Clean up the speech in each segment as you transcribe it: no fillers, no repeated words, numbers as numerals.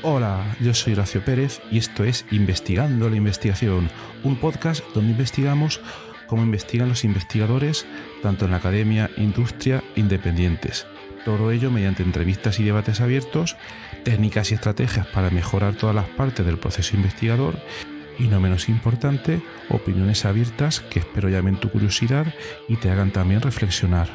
Hola, yo soy Horacio Pérez y esto es Investigando la Investigación, un podcast donde investigamos cómo investigan los investigadores, tanto en la academia, industria, independientes. Todo ello mediante entrevistas y debates abiertos, técnicas y estrategias para mejorar todas las partes del proceso investigador y, no menos importante, opiniones abiertas que espero llamen tu curiosidad y te hagan también reflexionar.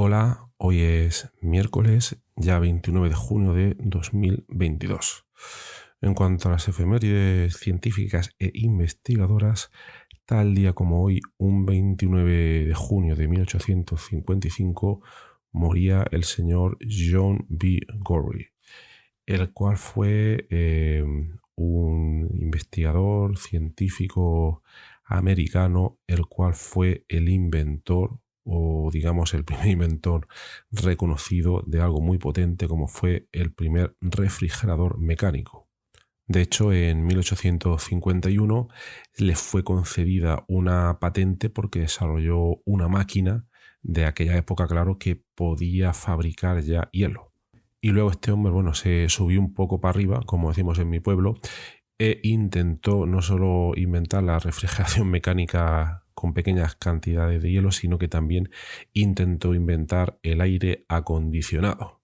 Hola, hoy es miércoles, ya 29 de junio de 2022. En cuanto a las efemérides científicas e investigadoras, tal día como hoy, un 29 de junio de 1855, moría el señor John B. Gorrie, el cual fue un investigador científico americano, el cual fue el inventor o digamos el primer inventor reconocido de algo muy potente como fue el primer refrigerador mecánico. De hecho, en 1851 le fue concedida una patente porque desarrolló una máquina de aquella época, claro, que podía fabricar ya hielo. Y luego este hombre, se subió un poco para arriba, como decimos en mi pueblo, e intentó no solo inventar la refrigeración mecánica con pequeñas cantidades de hielo, sino que también intentó inventar el aire acondicionado.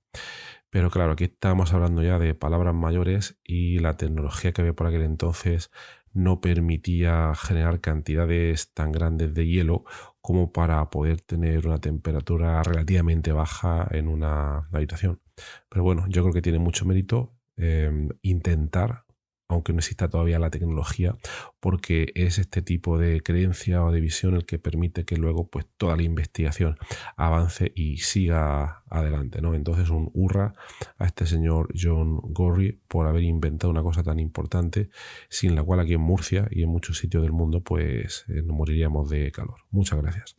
Pero claro, aquí estamos hablando ya de palabras mayores y la tecnología que había por aquel entonces no permitía generar cantidades tan grandes de hielo como para poder tener una temperatura relativamente baja en una habitación. Pero bueno, yo creo que tiene mucho mérito intentar, aunque no exista todavía la tecnología, porque es este tipo de creencia o de visión el que permite que luego pues toda la investigación avance y siga adelante, ¿no? Entonces un hurra a este señor John Gorrie por haber inventado una cosa tan importante, sin la cual aquí en Murcia y en muchos sitios del mundo pues nos moriríamos de calor. Muchas gracias.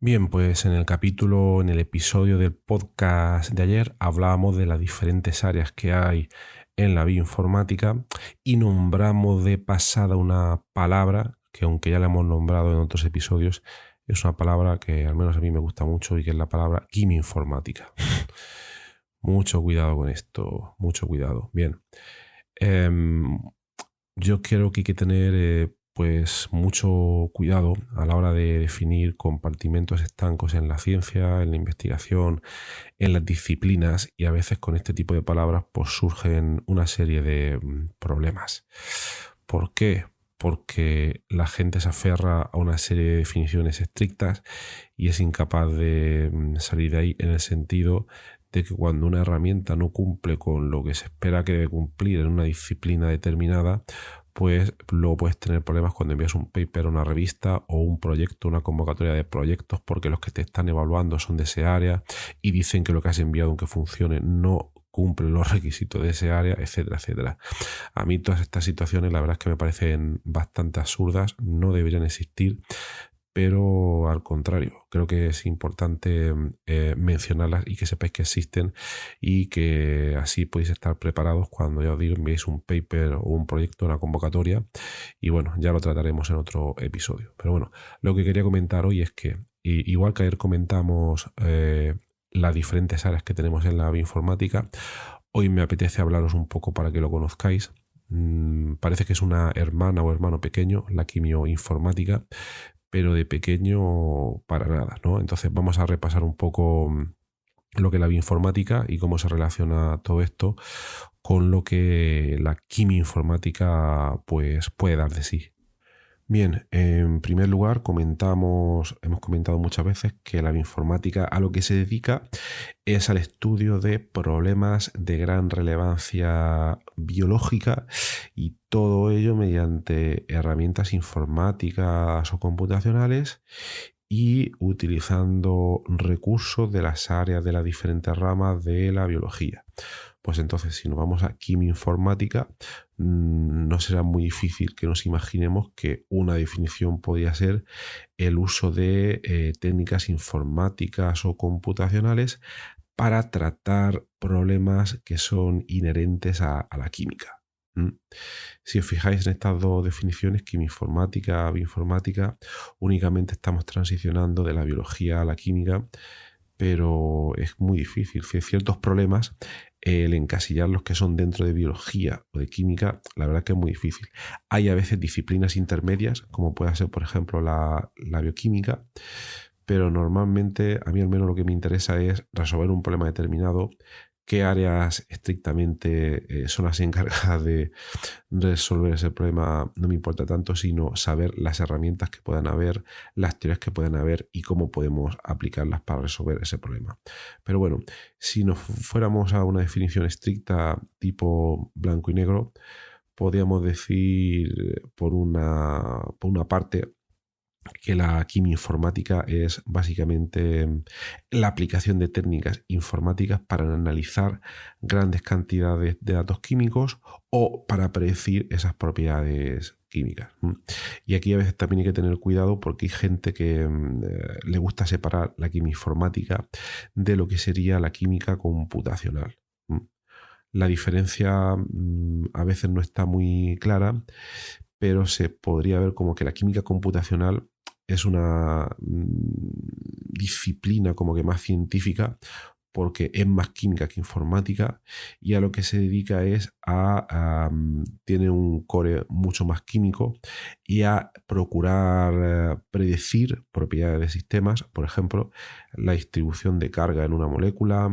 Bien, pues en el episodio del podcast de ayer hablábamos de las diferentes áreas que hay en la bioinformática y nombramos de pasada una palabra que, aunque ya la hemos nombrado en otros episodios, es una palabra que al menos a mí me gusta mucho y que es la palabra quimioinformática. Mucho cuidado con esto, mucho cuidado. Bien, yo creo que hay que tener pues mucho cuidado a la hora de definir compartimentos estancos en la ciencia, en la investigación, en las disciplinas, y a veces con este tipo de palabras pues surgen una serie de problemas. ¿Por qué? Porque la gente se aferra a una serie de definiciones estrictas y es incapaz de salir de ahí, en el sentido de que cuando una herramienta no cumple con lo que se espera que debe cumplir en una disciplina determinada, pues luego puedes tener problemas cuando envías un paper a una revista o un proyecto, una convocatoria de proyectos, porque los que te están evaluando son de ese área y dicen que lo que has enviado, aunque funcione, no cumple los requisitos de ese área, etcétera, etcétera. A mí todas estas situaciones la verdad es que me parecen bastante absurdas, no deberían existir, pero al contrario, creo que es importante mencionarlas y que sepáis que existen y que así podéis estar preparados cuando, ya os digo, enviéis un paper o un proyecto, una convocatoria, y bueno, ya lo trataremos en otro episodio. Pero bueno, lo que quería comentar hoy es que, igual que ayer comentamos las diferentes áreas que tenemos en la bioinformática, hoy me apetece hablaros un poco para que lo conozcáis. Parece que es una hermana o hermano pequeño, la quimioinformática, pero de pequeño para nada, ¿no? Entonces vamos a repasar un poco lo que es la bioinformática y cómo se relaciona todo esto con lo que la quimioinformática pues puede dar de sí. Bien, en primer lugar hemos comentado muchas veces que la bioinformática a lo que se dedica es al estudio de problemas de gran relevancia biológica, y todo ello mediante herramientas informáticas o computacionales y utilizando recursos de las áreas de las diferentes ramas de la biología. Pues entonces, si nos vamos a quimioinformática, no será muy difícil que nos imaginemos que una definición podría ser el uso de técnicas informáticas o computacionales para tratar problemas que son inherentes a la química. Si os fijáis en estas dos definiciones, quimioinformática, bioinformática, únicamente estamos transicionando de la biología a la química, pero es muy difícil. Si hay ciertos problemas, el encasillar los que son dentro de biología o de química, la verdad que es muy difícil. Hay a veces disciplinas intermedias, como puede ser, por ejemplo, la bioquímica, pero normalmente a mí al menos lo que me interesa es resolver un problema determinado. ¿Qué áreas estrictamente son las encargadas de resolver ese problema? No me importa tanto, sino saber las herramientas que puedan haber, las teorías que puedan haber y cómo podemos aplicarlas para resolver ese problema. Pero bueno, si nos fuéramos a una definición estricta tipo blanco y negro, podríamos decir por una parte que la quimioinformática es básicamente la aplicación de técnicas informáticas para analizar grandes cantidades de datos químicos o para predecir esas propiedades químicas. Y aquí a veces también hay que tener cuidado porque hay gente que le gusta separar la quimioinformática de lo que sería la química computacional. La diferencia a veces no está muy clara, pero se podría ver como que la química computacional es una disciplina como que más científica porque es más química que informática y a lo que se dedica es tiene un core mucho más químico y a procurar predecir propiedades de sistemas, por ejemplo, la distribución de carga en una molécula,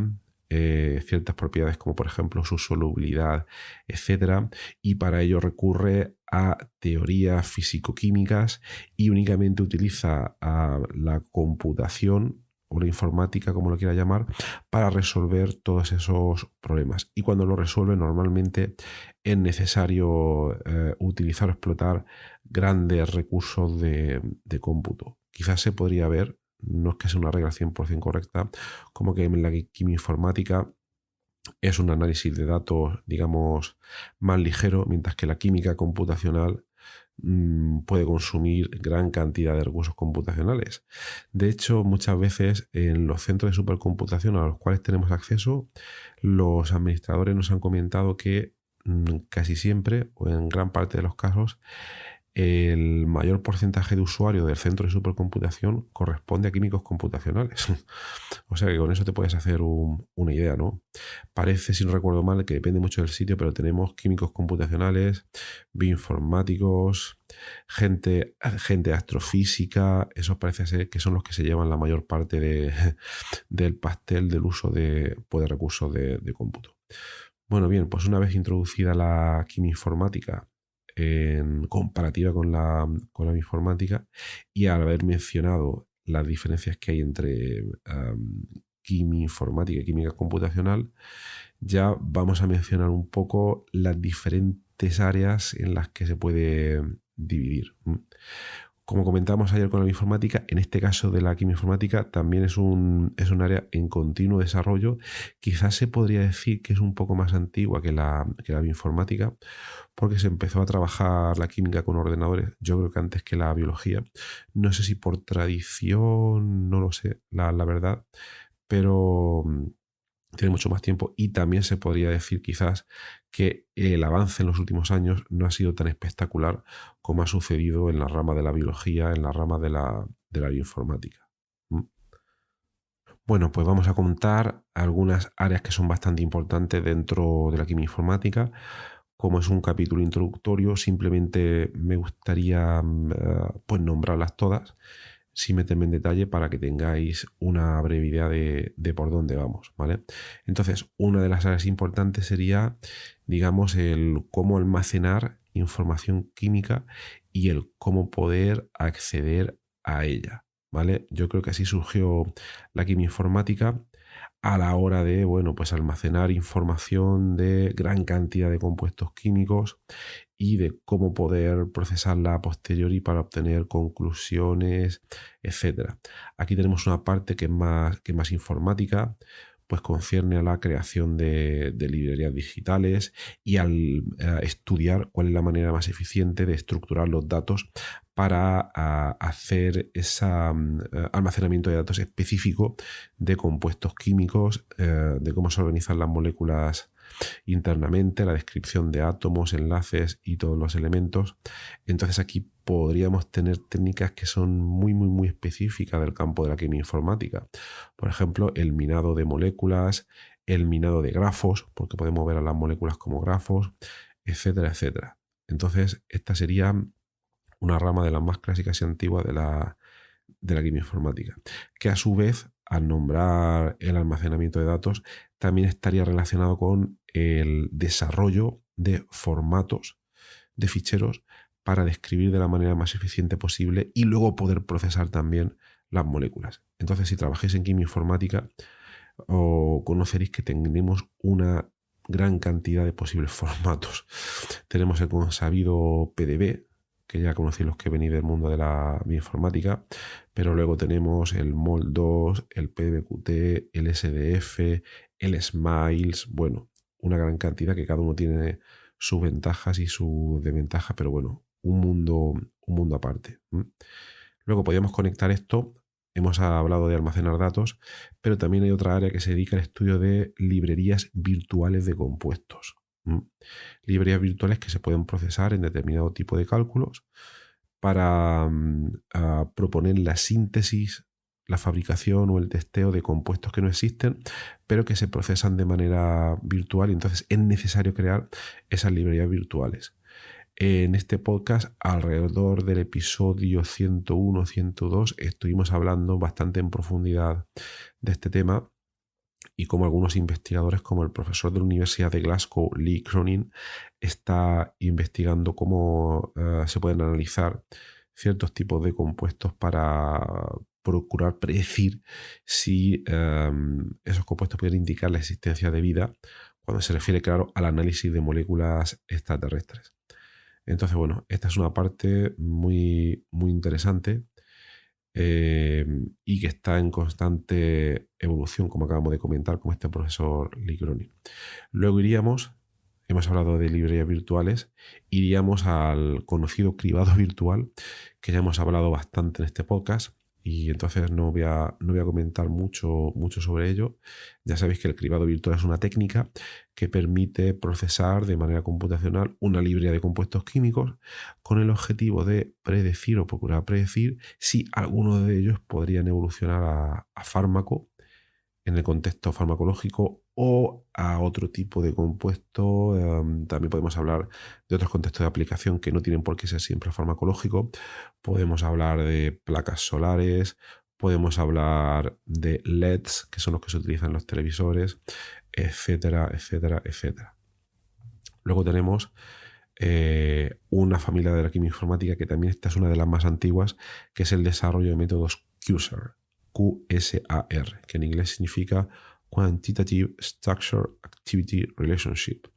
ciertas propiedades como por ejemplo su solubilidad, etcétera, y para ello recurre a teorías físico-químicas y únicamente utiliza la computación o la informática, como lo quiera llamar, para resolver todos esos problemas. Y cuando lo resuelve, normalmente es necesario utilizar o explotar grandes recursos de cómputo. Quizás se podría ver, no es que sea una regla 100% correcta, como que en la quimioinformática es un análisis de datos, digamos, más ligero, mientras que la química computacional puede consumir gran cantidad de recursos computacionales. De hecho, muchas veces en los centros de supercomputación a los cuales tenemos acceso, los administradores nos han comentado que casi siempre, o en gran parte de los casos, el mayor porcentaje de usuarios del centro de supercomputación corresponde a químicos computacionales. O sea que con eso te puedes hacer una idea, ¿no? Parece, si no recuerdo mal, que depende mucho del sitio, pero tenemos químicos computacionales, bioinformáticos, gente de astrofísica, esos parece ser que son los que se llevan la mayor parte del pastel del uso de recursos de cómputo. Bueno, bien, pues una vez introducida la quimioinformática en comparativa con la bioinformática y al haber mencionado las diferencias que hay entre quimioinformática y química computacional, ya vamos a mencionar un poco las diferentes áreas en las que se puede dividir. Como comentamos ayer con la bioinformática, en este caso de la quimioinformática también es un área en continuo desarrollo. Quizás se podría decir que es un poco más antigua que la bioinformática, porque se empezó a trabajar la química con ordenadores, yo creo que antes que la biología. No sé si por tradición, no lo sé, la verdad, pero tiene mucho más tiempo y también se podría decir quizás que el avance en los últimos años no ha sido tan espectacular como ha sucedido en la rama de la biología, en la rama de la bioinformática. Bueno, pues vamos a contar algunas áreas que son bastante importantes dentro de la quimioinformática. Como es un capítulo introductorio, simplemente me gustaría pues nombrarlas todas sin meterme en detalle para que tengáis una breve idea de por dónde vamos, ¿vale? Entonces, una de las áreas importantes sería, digamos, el cómo almacenar información química y el cómo poder acceder a ella, ¿vale? Yo creo que así surgió la quimioinformática a la hora de, bueno, pues almacenar información de gran cantidad de compuestos químicos y de cómo poder procesarla a posteriori para obtener conclusiones, etc. Aquí tenemos una parte que es más informática, pues concierne a la creación de librerías digitales y al estudiar cuál es la manera más eficiente de estructurar los datos para hacer ese almacenamiento de datos específico de compuestos químicos, de cómo se organizan las moléculas internamente, la descripción de átomos, enlaces y todos los elementos. Entonces aquí podríamos tener técnicas que son muy específicas del campo de la química informática. Por ejemplo, el minado de moléculas, el minado de grafos, porque podemos ver a las moléculas como grafos, etcétera, etcétera. Entonces, esta sería una rama de las más clásicas y antiguas de la química informática, que a su vez, al nombrar el almacenamiento de datos, también estaría relacionado con el desarrollo de formatos de ficheros para describir de la manera más eficiente posible y luego poder procesar también las moléculas. Entonces, si trabajáis en química informática, conoceréis que tenemos una gran cantidad de posibles formatos. Tenemos el consabido PDB, que ya conocéis los que venís del mundo de la bioinformática, pero luego tenemos el MOL2, el PBQT, el SDF, el SMILES, bueno, una gran cantidad que cada uno tiene sus ventajas y sus desventajas, pero bueno, un mundo aparte. Luego podríamos conectar esto, hemos hablado de almacenar datos, pero también hay otra área que se dedica al estudio de librerías virtuales de compuestos. Librerías virtuales que se pueden procesar en determinado tipo de cálculos para proponer la síntesis, la fabricación o el testeo de compuestos que no existen, pero que se procesan de manera virtual, y entonces es necesario crear esas librerías virtuales. En este podcast, alrededor del episodio 101-102, estuvimos hablando bastante en profundidad de este tema, y como algunos investigadores, como el profesor de la Universidad de Glasgow, Lee Cronin, está investigando cómo se pueden analizar ciertos tipos de compuestos para procurar predecir si esos compuestos pueden indicar la existencia de vida, cuando se refiere, claro, al análisis de moléculas extraterrestres. Entonces, bueno, esta es una parte muy interesante y que está en constante evolución, como acabamos de comentar, con este profesor Lee Cronin. Luego hemos hablado de librerías virtuales, iríamos al conocido cribado virtual, que ya hemos hablado bastante en este podcast, y entonces no voy a comentar mucho sobre ello. Ya sabéis que el cribado virtual es una técnica que permite procesar de manera computacional una librería de compuestos químicos con el objetivo de predecir o procurar predecir si alguno de ellos podrían evolucionar a fármaco en el contexto farmacológico o a otro tipo de compuesto. También podemos hablar de otros contextos de aplicación que no tienen por qué ser siempre farmacológico. Podemos hablar de placas solares, podemos hablar de LEDs, que son los que se utilizan en los televisores, etcétera, etcétera, etcétera. Luego tenemos una familia de la química informática que también esta es una de las más antiguas, que es el desarrollo de métodos QSAR, QSAR, que en inglés significa Quantitative Structure Activity Relationship,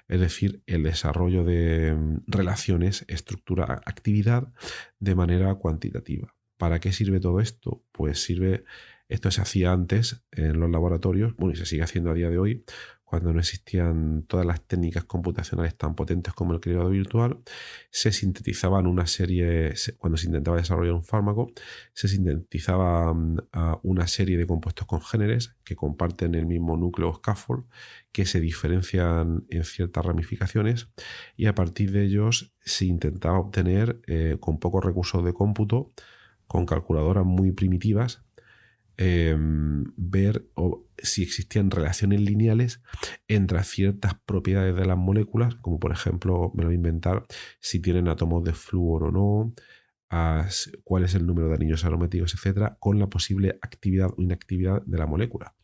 es decir, el desarrollo de relaciones, estructura, actividad de manera cuantitativa. ¿Para qué sirve todo esto? Pues esto se hacía antes en los laboratorios, bueno, y se sigue haciendo a día de hoy, cuando no existían todas las técnicas computacionales tan potentes como el cribado virtual. Se sintetizaban cuando se intentaba desarrollar un fármaco, se sintetizaba una serie de compuestos congéneres que comparten el mismo núcleo scaffold, que se diferencian en ciertas ramificaciones, y a partir de ellos se intentaba obtener, con pocos recursos de cómputo, con calculadoras muy primitivas, ver si existían relaciones lineales entre ciertas propiedades de las moléculas, como por ejemplo, me lo voy a inventar, si tienen átomos de flúor o no, cuál es el número de anillos aromáticos, etcétera, con la posible actividad o inactividad de la molécula.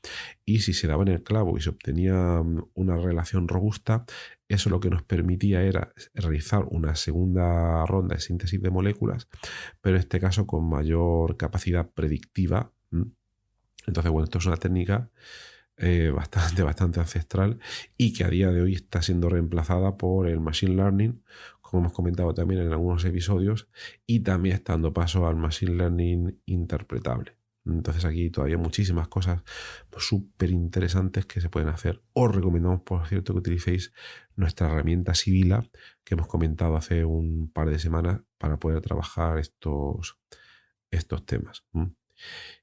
Y si se daba en el clavo y se obtenía una relación robusta, eso lo que nos permitía era realizar una segunda ronda de síntesis de moléculas, pero en este caso con mayor capacidad predictiva. Entonces, bueno, esto es una técnica bastante ancestral y que a día de hoy está siendo reemplazada por el Machine Learning, como hemos comentado también en algunos episodios, y también está dando paso al Machine Learning interpretable. Entonces aquí todavía hay muchísimas cosas súper interesantes que se pueden hacer. Os recomendamos, por cierto, que utilicéis nuestra herramienta Sibila, que hemos comentado hace un par de semanas, para poder trabajar estos temas.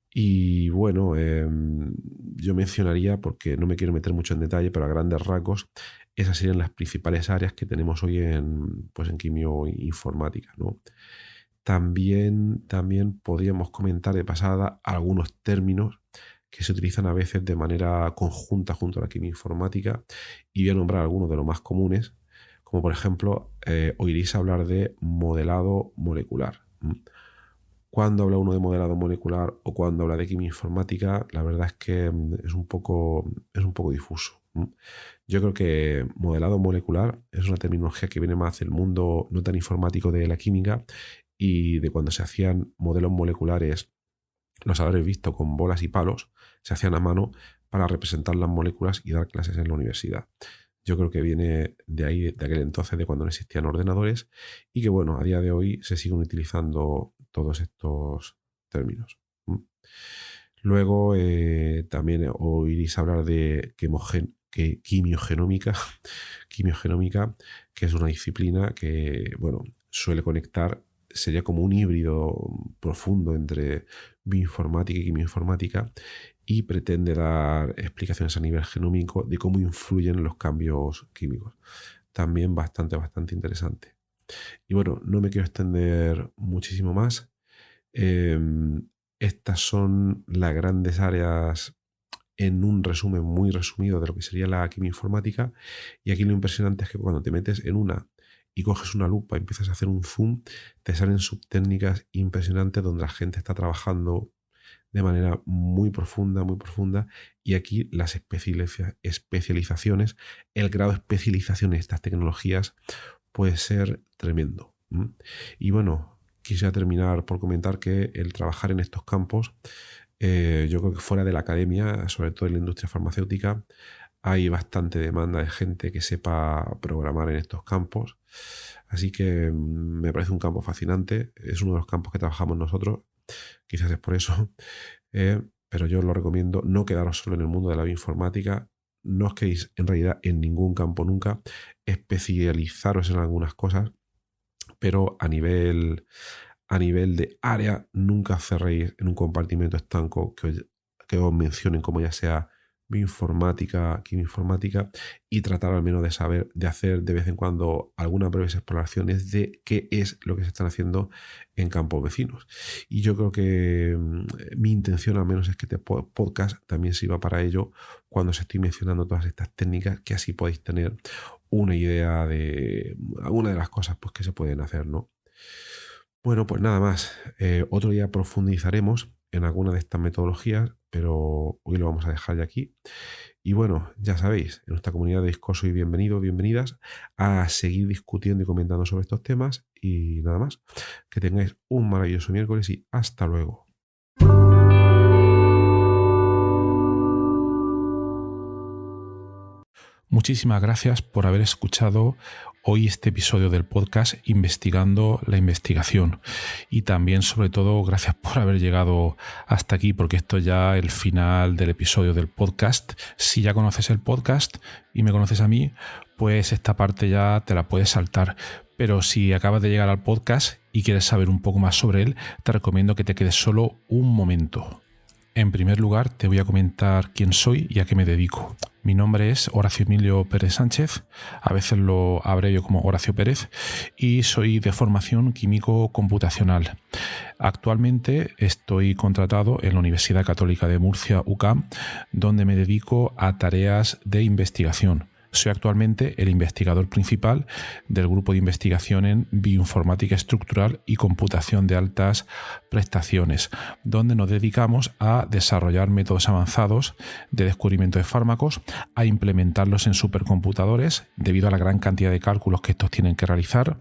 Y bueno, yo mencionaría, porque no me quiero meter mucho en detalle, pero a grandes rasgos, esas serían las principales áreas que tenemos hoy en quimioinformática, ¿no? También podríamos comentar de pasada algunos términos que se utilizan a veces de manera conjunta junto a la quimioinformática, y voy a nombrar algunos de los más comunes, como por ejemplo, oiréis hablar de modelado molecular. Cuando habla uno de modelado molecular o cuando habla de quimioinformática, la verdad es que es un poco difuso. Yo creo que modelado molecular es una terminología que viene más del mundo no tan informático de la química y de cuando se hacían modelos moleculares, los habréis visto con bolas y palos, se hacían a mano para representar las moléculas y dar clases en la universidad. Yo creo que viene de ahí, de aquel entonces, de cuando no existían ordenadores, y que bueno, a día de hoy se siguen utilizando todos estos términos. Luego también oiréis hablar de quimiogenómica, que es una disciplina que bueno, suele conectar, sería como un híbrido profundo entre bioinformática y quimioinformática, y pretende dar explicaciones a nivel genómico de cómo influyen los cambios químicos. También bastante interesante. Y bueno, no me quiero extender muchísimo más. Estas son las grandes áreas en un resumen muy resumido de lo que sería la quimioinformática, y aquí lo impresionante es que cuando te metes en una y coges una lupa y empiezas a hacer un zoom, te salen subtécnicas impresionantes donde la gente está trabajando de manera muy profunda, y aquí las especializaciones, el grado de especialización en estas tecnologías puede ser tremendo. Y bueno, quisiera terminar por comentar que el trabajar en estos campos, yo creo que fuera de la academia, sobre todo en la industria farmacéutica, hay bastante demanda de gente que sepa programar en estos campos. Así que me parece un campo fascinante. Es uno de los campos que trabajamos nosotros. Quizás es por eso. Pero yo os lo recomiendo. No quedaros solo en el mundo de la bioinformática. No os quedéis en realidad en ningún campo nunca. Especializaros en algunas cosas. Pero a nivel de área, nunca cerréis en un compartimento estanco que os mencionen, como ya sea bioinformática, quimioinformática, y tratar al menos de hacer de vez en cuando algunas breves exploraciones de qué es lo que se están haciendo en campos vecinos. Y yo creo que mi intención al menos es que este podcast también sirva para ello cuando os estoy mencionando todas estas técnicas, que así podéis tener una idea de alguna de las cosas pues, que se pueden hacer, ¿no? Bueno, pues nada más. Otro día profundizaremos en alguna de estas metodologías, pero hoy lo vamos a dejar ya aquí. Y bueno, ya sabéis, en nuestra comunidad de Discord sois bienvenidos, bienvenidas a seguir discutiendo y comentando sobre estos temas. Y nada más, que tengáis un maravilloso miércoles y hasta luego. Muchísimas gracias por haber escuchado hoy este episodio del podcast Investigando la Investigación, y también sobre todo gracias por haber llegado hasta aquí, porque esto ya es el final del episodio del podcast. Si ya conoces el podcast y me conoces a mí, pues esta parte ya te la puedes saltar, pero si acabas de llegar al podcast y quieres saber un poco más sobre él, te recomiendo que te quedes solo un momento. En primer lugar, te voy a comentar quién soy y a qué me dedico. Mi nombre es Horacio Emilio Pérez Sánchez, a veces lo abrevio como Horacio Pérez, y soy de formación químico computacional. Actualmente estoy contratado en la Universidad Católica de Murcia, UCAM, donde me dedico a tareas de investigación. Soy actualmente el investigador principal del grupo de investigación en bioinformática estructural y computación de altas prestaciones, donde nos dedicamos a desarrollar métodos avanzados de descubrimiento de fármacos, a implementarlos en supercomputadores debido a la gran cantidad de cálculos que estos tienen que realizar,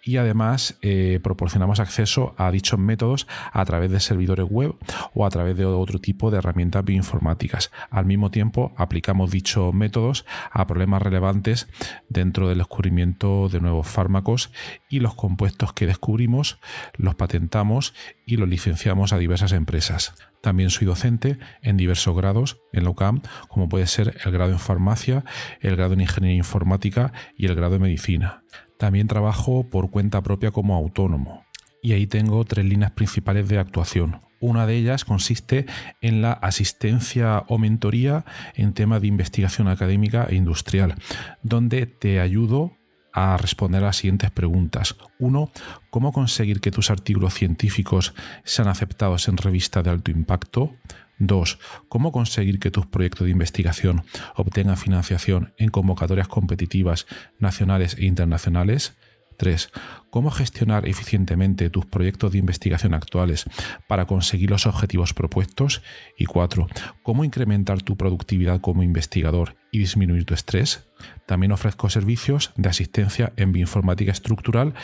y además proporcionamos acceso a dichos métodos a través de servidores web o a través de otro tipo de herramientas bioinformáticas. Al mismo tiempo, aplicamos dichos métodos a problemas temas relevantes dentro del descubrimiento de nuevos fármacos, y los compuestos que descubrimos los patentamos y los licenciamos a diversas empresas. También soy docente en diversos grados en la UCAM, como puede ser el grado en farmacia, el grado en ingeniería informática y el grado en medicina. También trabajo por cuenta propia como autónomo, y ahí tengo 3 líneas principales de actuación. Una de ellas consiste en la asistencia o mentoría en temas de investigación académica e industrial, donde te ayudo a responder a las siguientes preguntas. 1. ¿Cómo conseguir que tus artículos científicos sean aceptados en revistas de alto impacto? 2. ¿Cómo conseguir que tus proyectos de investigación obtengan financiación en convocatorias competitivas nacionales e internacionales? 3. ¿Cómo gestionar eficientemente tus proyectos de investigación actuales para conseguir los objetivos propuestos? Y 4. ¿Cómo incrementar tu productividad como investigador y disminuir tu estrés? También ofrezco servicios de asistencia en bioinformática estructural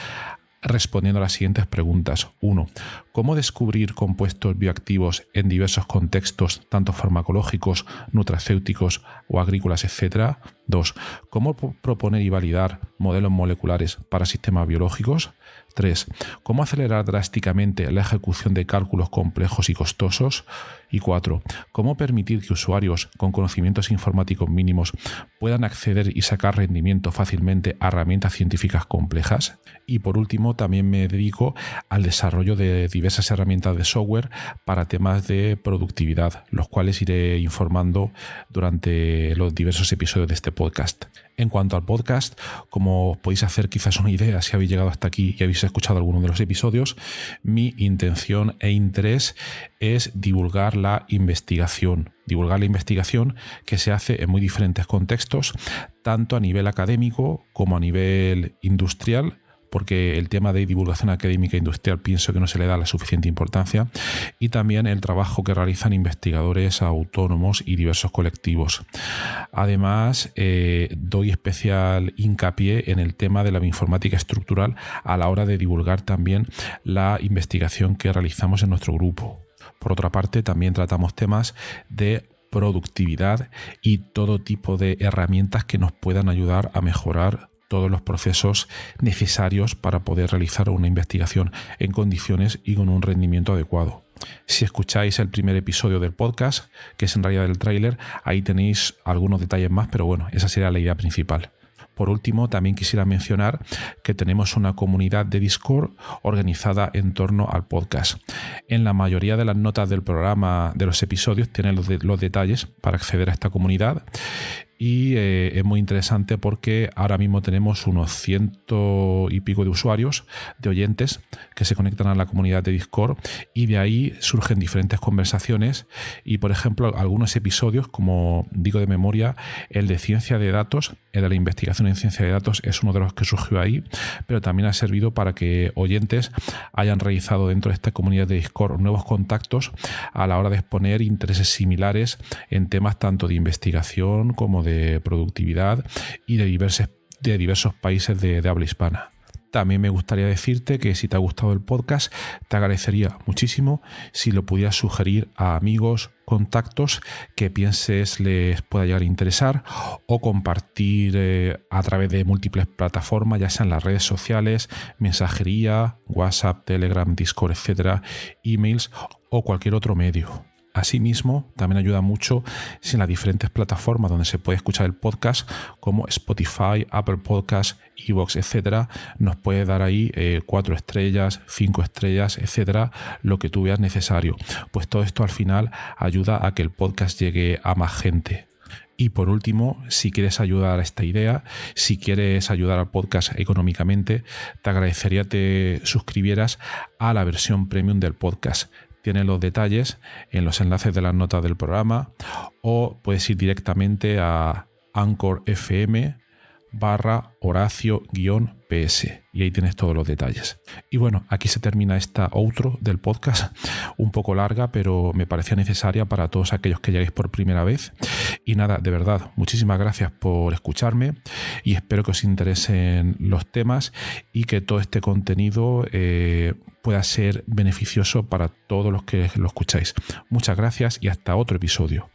respondiendo a las siguientes preguntas. 1. ¿Cómo descubrir compuestos bioactivos en diversos contextos, tanto farmacológicos, nutracéuticos o agrícolas, etc.? 2. ¿Cómo proponer y validar modelos moleculares para sistemas biológicos? 3. ¿Cómo acelerar drásticamente la ejecución de cálculos complejos y costosos? Y 4. ¿Cómo permitir que usuarios con conocimientos informáticos mínimos puedan acceder y sacar rendimiento fácilmente a herramientas científicas complejas? Y por último, también me dedico al desarrollo de diversas herramientas de software para temas de productividad, los cuales iré informando durante los diversos episodios de este podcast. En cuanto al podcast, como os podéis hacer quizás una idea si habéis llegado hasta aquí y habéis escuchado alguno de los episodios, mi intención e interés es divulgar la investigación que se hace en muy diferentes contextos, tanto a nivel académico como a nivel industrial, porque el tema de divulgación académica e industrial pienso que no se le da la suficiente importancia, y también el trabajo que realizan investigadores autónomos y diversos colectivos. Además, doy especial hincapié en el tema de la bioinformática estructural a la hora de divulgar también la investigación que realizamos en nuestro grupo. Por otra parte, también tratamos temas de productividad y todo tipo de herramientas que nos puedan ayudar a mejorar todos los procesos necesarios para poder realizar una investigación en condiciones y con un rendimiento adecuado. Si escucháis el primer episodio del podcast, que es en realidad el tráiler, ahí tenéis algunos detalles más, pero bueno, esa sería la idea principal. Por último, también quisiera mencionar que tenemos una comunidad de Discord organizada en torno al podcast. En la mayoría de las notas del programa, de los episodios, tienen los detalles para acceder a esta comunidad. Y es muy interesante porque ahora mismo tenemos unos 100 y pico de usuarios, de oyentes, que se conectan a la comunidad de Discord, y de ahí surgen diferentes conversaciones. Y por ejemplo, algunos episodios, como digo de memoria, el de ciencia de datos, el de la investigación en ciencia de datos, es uno de los que surgió ahí, pero también ha servido para que oyentes hayan realizado dentro de esta comunidad de Discord nuevos contactos a la hora de exponer intereses similares en temas tanto de investigación como de productividad y de diversos países de habla hispana. También me gustaría decirte que si te ha gustado el podcast, te agradecería muchísimo si lo pudieras sugerir a amigos, contactos que pienses les pueda llegar a interesar, o compartir a través de múltiples plataformas, ya sean las redes sociales, mensajería, WhatsApp, Telegram, Discord, etcétera, emails o cualquier otro medio. Asimismo, también ayuda mucho si en las diferentes plataformas donde se puede escuchar el podcast, como Spotify, Apple Podcasts, iVoox, etcétera, nos puede dar ahí 4 estrellas, 5 estrellas, etcétera, lo que tú veas necesario. Pues todo esto al final ayuda a que el podcast llegue a más gente. Y por último, si quieres ayudar a esta idea, si quieres ayudar al podcast económicamente, te agradecería te suscribieras a la versión premium del podcast. Tiene los detalles en los enlaces de las notas del programa, o puedes ir directamente a Anchor FM/Horacio-PS y ahí tienes todos los detalles. Y bueno, aquí se termina esta outro del podcast, un poco larga, pero me parecía necesaria para todos aquellos que lleguéis por primera vez. Y nada, de verdad, muchísimas gracias por escucharme y espero que os interesen los temas y que todo este contenido pueda ser beneficioso para todos los que lo escucháis. Muchas gracias y hasta otro episodio.